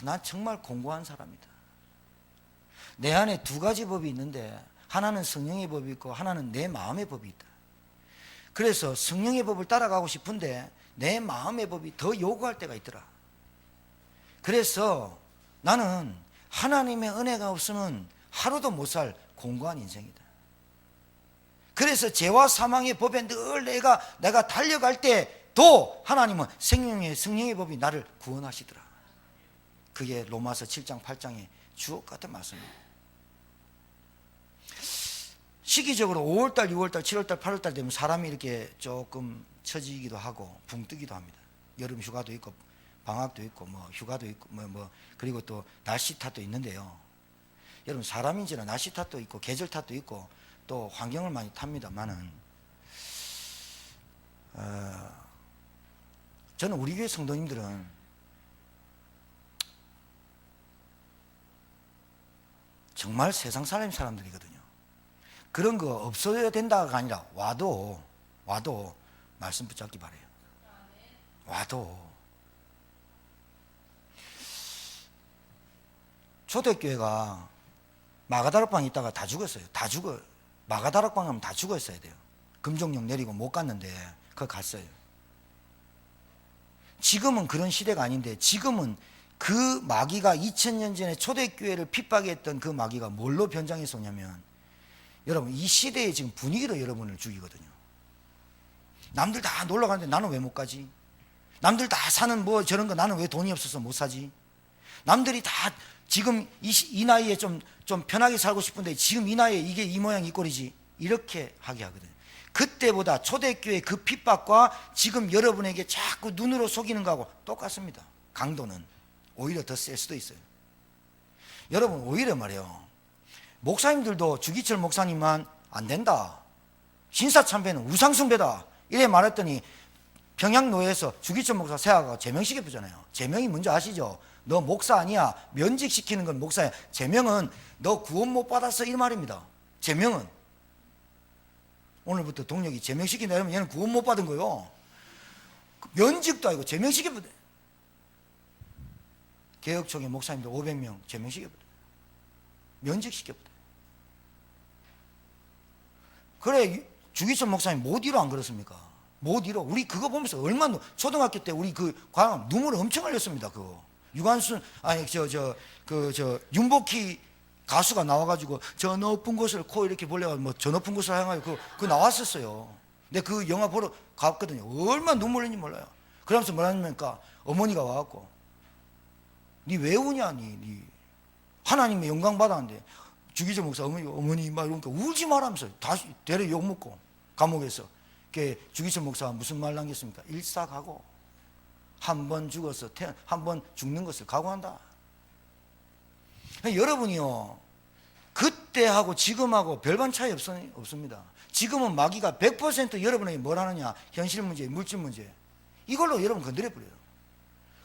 난 정말 공고한 사람이다. 내 안에 두 가지 법이 있는데 하나는 성령의 법이 있고 하나는 내 마음의 법이 있다. 그래서 성령의 법을 따라가고 싶은데 내 마음의 법이 더 요구할 때가 있더라. 그래서 나는 하나님의 은혜가 없으면 하루도 못 살 공고한 인생이다. 그래서 죄와 사망의 법에 늘 내가 달려갈 때도 하나님은 성령의 법이 나를 구원하시더라. 그게 로마서 7장 8장의 주옥 같은 말씀입니다. 시기적으로 5월달, 6월달, 7월달, 8월달 되면 사람이 이렇게 조금 처지기도 하고 붕 뜨기도 합니다. 여름 휴가도 있고 방학도 있고 뭐 휴가도 있고 그리고 또 날씨 탓도 있는데요. 여러분, 사람인지라 날씨 탓도 있고 계절 탓도 있고 또 환경을 많이 탑니다만은 저는 우리 교회 성도님들은 정말 세상 사람들이거든요. 그런 거 없어야 된다가 아니라 와도 말씀 붙잡기 바래요. 와도. 초대교회가 마가다락방에 있다가 다 죽었어요. 다 죽어요. 마가다락방 가면 다 죽었어야 돼요. 금종령 내리고 못 갔는데 그거 갔어요. 지금은 그런 시대가 아닌데, 지금은 그 마귀가 2000년 전에 초대교회를 핍박했던 그 마귀가 뭘로 변장해서 오냐면, 여러분, 이 시대의 지금 분위기로 여러분을 죽이거든요. 남들 다 놀러 가는데 나는 왜 못 가지? 남들 다 사는 뭐 저런 거 나는 왜 돈이 없어서 못 사지? 남들이 다 지금 이 나이에 좀 편하게 살고 싶은데 지금 이 나이에 이게 이 모양 이 꼴이지, 이렇게 하게 하거든요. 그때보다 초대교회 그 핍박과 지금 여러분에게 자꾸 눈으로 속이는 거하고 똑같습니다. 강도는 오히려 더 셀 수도 있어요. 여러분, 오히려 말이에요, 목사님들도 주기철 목사님만 안 된다, 신사참배는 우상숭배다 이래 말했더니 평양노예에서 주기철 목사 세아가 제명시켜보잖아요. 제명이 뭔지 아시죠? 너 목사 아니야, 면직시키는 건 목사야. 제명은 너 구원 못 받았어 이 말입니다. 제명은 오늘부터 동력이 제명시킨다 이러면 얘는 구원 못 받은 거요. 면직도 아니고 제명시켜보대. 개혁총회 목사님들 500명 제명시켜보대. 면직시켜보대. 그래, 주기철 목사님 못 잃어 안 그렇습니까? 못 잃어. 우리 그거 보면서 얼마나, 초등학교 때 우리 그 과학 눈물을 엄청 흘렸습니다. 그거 유관순 아니 윤복희 가수가 나와가지고 저 높은 곳을 코 이렇게 벌려가지고 뭐 저 높은 곳을 향하여 그 나왔었어요. 근데 그 영화 보러 갔거든요. 얼마나 눈물 흘린지 몰라요. 그러면서 뭐라 하니까 어머니가 와갖고 니 왜 우냐, 니 하나님의 영광 받았는데. 주기철 목사 어머니 막 이러니까 울지 말하면서 다시 대래 욕 먹고 감옥에서. 주기철 목사가 무슨 말 남겼습니까? 일사각오. 한 번 죽어서 한 번 죽는 것을 각오한다. 여러분이요, 그때하고 지금하고 별반 차이 없습니다. 지금은 마귀가 100% 여러분에게 뭘 하느냐, 현실 문제, 물질 문제, 이걸로 여러분 건드려버려요.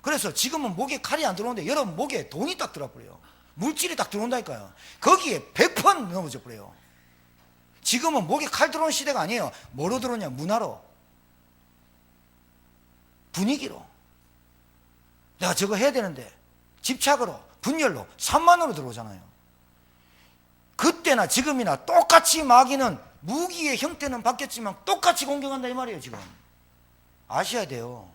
그래서 지금은 목에 칼이 안 들어오는데 여러분 목에 돈이 딱 들어버려요. 물질이 딱 들어온다니까요. 거기에 100% 넘어져 버려요. 지금은 목에 칼 들어오는 시대가 아니에요. 뭐로 들어오냐? 문화로, 분위기로. 내가 저거 해야 되는데 집착으로, 분열로, 산만으로 들어오잖아요. 그때나 지금이나 똑같이 마귀는 무기의 형태는 바뀌었지만 똑같이 공격한다 이 말이에요. 지금 아셔야 돼요.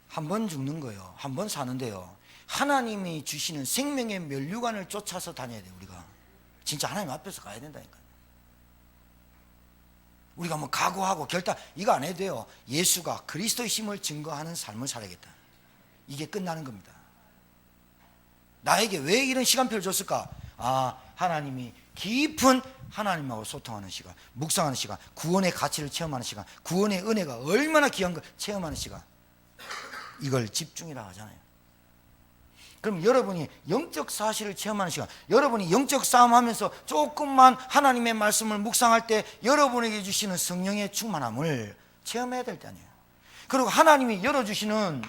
한 번 죽는 거요, 한 번 사는데요, 하나님이 주시는 생명의 면류관을 쫓아서 다녀야 돼요. 우리가 진짜 하나님 앞에서 가야 된다니까요. 우리가 뭐 각오하고 결단 이거 안 해도 돼요. 예수가 그리스도이심을 증거하는 삶을 살아야겠다. 이게 끝나는 겁니다. 나에게 왜 이런 시간표를 줬을까? 아, 하나님이 깊은 하나님하고 소통하는 시간, 묵상하는 시간, 구원의 가치를 체험하는 시간, 구원의 은혜가 얼마나 귀한 걸 체험하는 시간, 이걸 집중이라 하잖아요. 그럼 여러분이 영적 사실을 체험하는 시간, 여러분이 영적 싸움하면서 조금만 하나님의 말씀을 묵상할 때 여러분에게 주시는 성령의 충만함을 체험해야 될 때 아니에요. 그리고 하나님이 열어주시는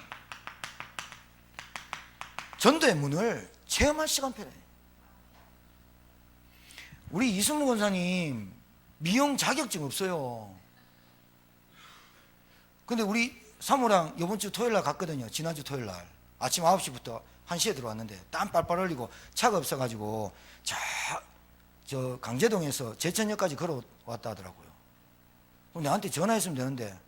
전도의 문을 체험할 시간 필요해요. 우리 이승무 권사님 미용 자격증 없어요. 근데 우리 사모랑 이번 주 토요일 날 갔거든요. 지난주 토요일 날 아침 9시부터 1시에 들어왔는데 땀 빨빨 흘리고 차가 없어가지고 저 강제동에서 제천역까지 걸어왔다 하더라고요. 나한테 전화했으면 되는데,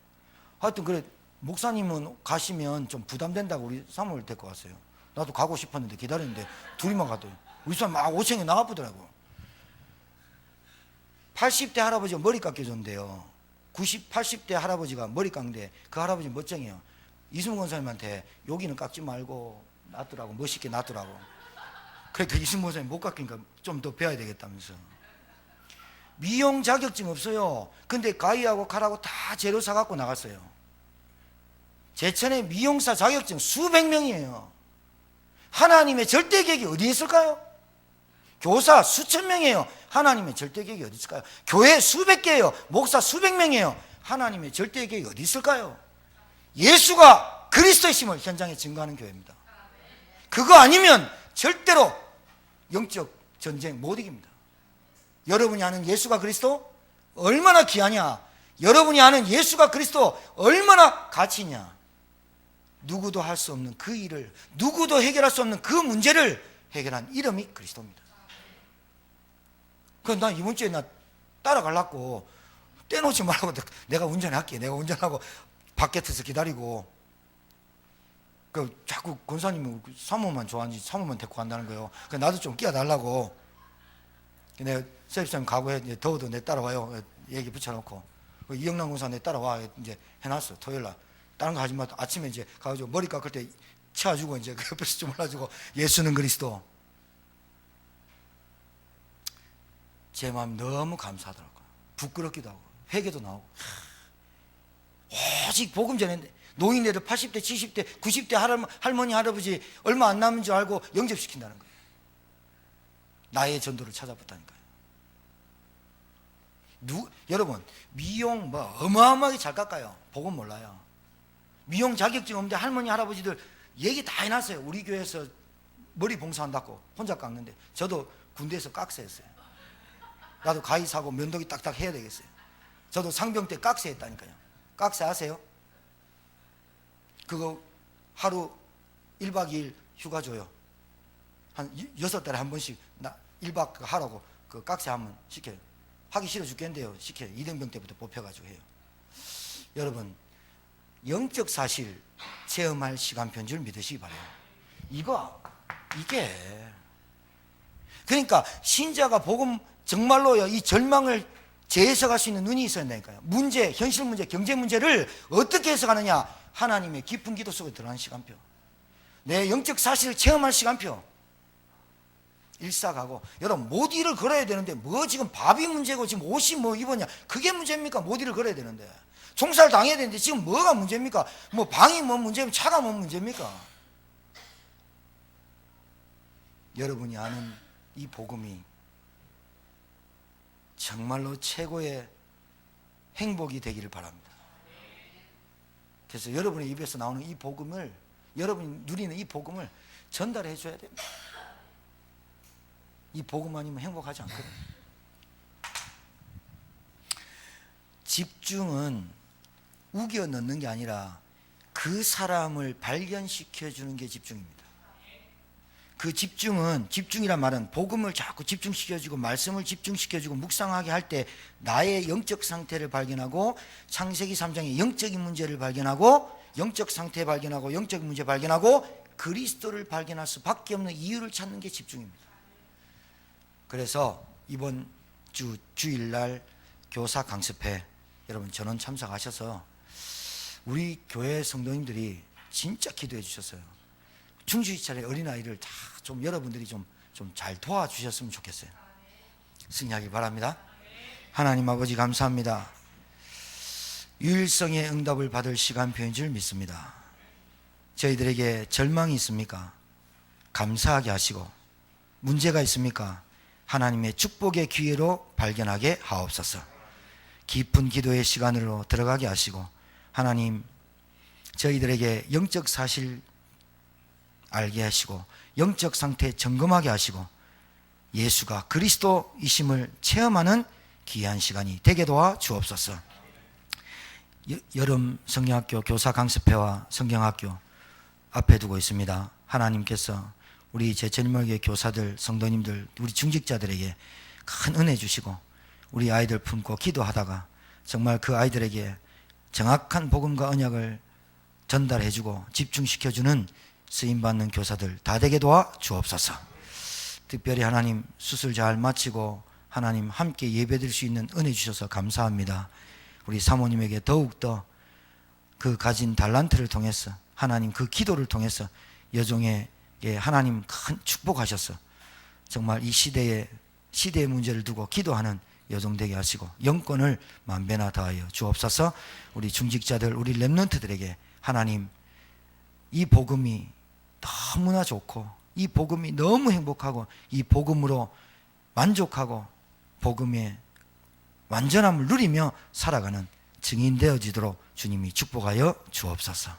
하여튼 그래, 목사님은 가시면 좀 부담된다고 우리 사모를 데리고 왔어요. 나도 가고 싶었는데 기다렸는데 둘이만 가더니 우리 사람 막 5층에 나가보더라고. 80대 할아버지가 머리 깎여줬는데요. 80대 할아버지가 머리 깎는데 그 할아버지 멋쟁이에요. 이승우 권사님한테 여기는 깎지 말고 놔두라고, 멋있게 놔두라고. 그러니까 이승우 권사님 못 깎으니까 좀 더 배워야 되겠다면서. 미용 자격증 없어요. 근데 가위하고 칼하고 다 재료 사갖고 나갔어요. 제천에 미용사 자격증 수백 명이에요. 하나님의 절대 계획이 어디 있을까요? 교사 수천 명이에요. 하나님의 절대 계획이 어디 있을까요? 교회 수백 개예요. 목사 수백 명이에요. 하나님의 절대 계획이 어디 있을까요? 예수가 그리스도의 심을 현장에 증거하는 교회입니다. 그거 아니면 절대로 영적 전쟁 못 이깁니다. 여러분이 아는 예수가 그리스도 얼마나 귀하냐, 여러분이 아는 예수가 그리스도 얼마나 가치 있냐. 누구도 할 수 없는 그 일을, 누구도 해결할 수 없는 그 문제를 해결한 이름이 그리스도입니다. 그래서 난 이번 주에 나 따라가려고, 떼놓지 말라고, 내가 운전할게, 내가 운전하고 바깥에서 기다리고, 그 자꾸 권사님은 사모만 좋아하는지 사모만 데리고 간다는 거예요. 그래서 나도 좀 끼어달라고. 내가 세입사님 가고 해, 더워도 내 따라와요. 얘기 붙여놓고. 이영란 권사 내 따라와. 이제 해놨어. 토요일 날. 다른 거 하지 마. 아침에 이제 가가지고 머리 깎을 때 치워주고 이제 그 옆에서 좀 올라주고, 예수는 그리스도. 제 마음이 너무 감사하더라고요. 부끄럽기도 하고, 회개도 나오고. 오직 복음 전했는데, 노인네들 80대, 70대, 90대 할머니, 할아버지 얼마 안 남은 줄 알고 영접시킨다는 거예요. 나의 전도를 찾아봤다니까요. 여러분, 미용 뭐 어마어마하게 잘 깎아요. 복음 몰라요. 미용 자격증 없는데 할머니, 할아버지들 얘기 다 해놨어요. 우리 교회에서 머리 봉사한다고 혼자 깎는데, 저도 군대에서 깍새했어요. 나도 가위 사고 면도기 딱딱 해야 되겠어요. 저도 상병 때 깍새 했다니까요. 깍새 아세요? 그거 하루 1박 2일 휴가 줘요. 한 6달에 한 번씩 1박 하라고 그 깍새 한번 시켜요. 하기 싫어 죽겠는데요. 시켜요. 이등병 때부터 뽑혀가지고 해요. 여러분, 영적 사실 체험할 시간표인 줄 믿으시기 바라요. 이게 그러니까 신자가 복음 정말로요, 이 절망을 재해석할 수 있는 눈이 있어야 된다니까요. 문제, 현실 문제, 경제 문제를 어떻게 해석하느냐? 하나님의 깊은 기도 속에 들어가는 시간표, 내 영적 사실을 체험할 시간표. 일사가고, 여러분 못 일을 걸어야 되는데 뭐 지금 밥이 문제고 지금 옷이 뭐 입었냐, 그게 문제입니까? 못 일을 걸어야 되는데 총살 당해야 되는데 지금 뭐가 문제입니까? 뭐 방이 뭐 문제입니까? 차가 뭐 문제입니까? 여러분이 아는 이 복음이 정말로 최고의 행복이 되기를 바랍니다. 그래서 여러분의 입에서 나오는 이 복음을, 여러분이 누리는 이 복음을 전달해 줘야 됩니다. 이 복음 아니면 행복하지 않거든요. 집중은 우겨 넣는 게 아니라 그 사람을 발견시켜 주는 게 집중입니다. 그 집중은, 집중이란 말은 복음을 자꾸 집중시켜주고 말씀을 집중시켜주고 묵상하게 할 때 나의 영적 상태를 발견하고, 창세기 3장의 영적인 문제를 발견하고, 영적 상태 발견하고, 영적 문제 발견하고, 그리스도를 발견할 수밖에 없는 이유를 찾는 게 집중입니다. 그래서 이번 주일날 교사 강습회 여러분 전원 참석하셔서 우리 교회 성도님들이 진짜 기도해 주셨어요. 중주일찰의 어린아이를 다 좀 여러분들이 좀 잘 도와주셨으면 좋겠어요. 승리하기 바랍니다. 하나님 아버지 감사합니다. 유일성의 응답을 받을 시간표인 줄 믿습니다. 저희들에게 절망이 있습니까? 감사하게 하시고, 문제가 있습니까? 하나님의 축복의 기회로 발견하게 하옵소서. 깊은 기도의 시간으로 들어가게 하시고, 하나님 저희들에게 영적 사실 알게 하시고, 영적 상태 점검하게 하시고, 예수가 그리스도이심을 체험하는 귀한 시간이 되게 도와 주옵소서. 여름 성경학교 교사 강습회와 성경학교 앞에 두고 있습니다. 하나님께서 우리 제천일목의 교사들, 성도님들, 우리 중직자들에게 큰 은혜 주시고, 우리 아이들 품고 기도하다가 정말 그 아이들에게 정확한 복음과 언약을 전달해주고 집중시켜주는 쓰임받는 교사들 다 되게 도와 주옵소서. 특별히 하나님 수술 잘 마치고 하나님 함께 예배드릴 수 있는 은혜 주셔서 감사합니다. 우리 사모님에게 더욱더 그 가진 달란트를 통해서, 하나님 그 기도를 통해서 여종에게 하나님 큰 축복하셔서 정말 이 시대의 문제를 두고 기도하는 여종 되게 하시고 영권을 만배나 더하여 주옵소서. 우리 중직자들, 우리 렘넌트들에게 하나님 이 복음이 너무나 좋고, 이 복음이 너무 행복하고, 이 복음으로 만족하고 복음의 완전함을 누리며 살아가는 증인 되어지도록 주님이 축복하여 주옵소서.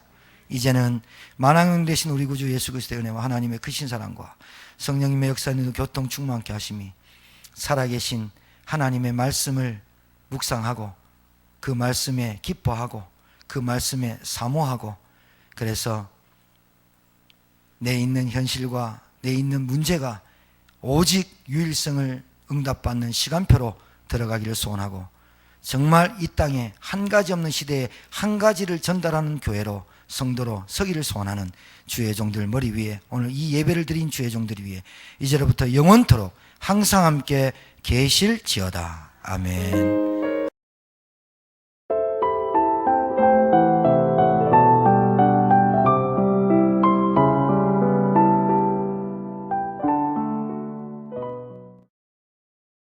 이제는 만왕의 되신 우리 구주 예수 그리스도의 은혜와 하나님의 크신 사랑과 성령님의 역사는 교통 충만케 하심이 살아계신 하나님의 말씀을 묵상하고 그 말씀에 기뻐하고 그 말씀에 사모하고, 그래서 내 있는 현실과 내 있는 문제가 오직 유일성을 응답받는 시간표로 들어가기를 소원하고, 정말 이 땅에 한 가지 없는 시대에 한 가지를 전달하는 교회로, 성도로 서기를 소원하는 주의 종들 머리 위에, 오늘 이 예배를 드린 주의 종들 위에 이제로부터 영원토록 항상 함께 계실지어다. 아멘.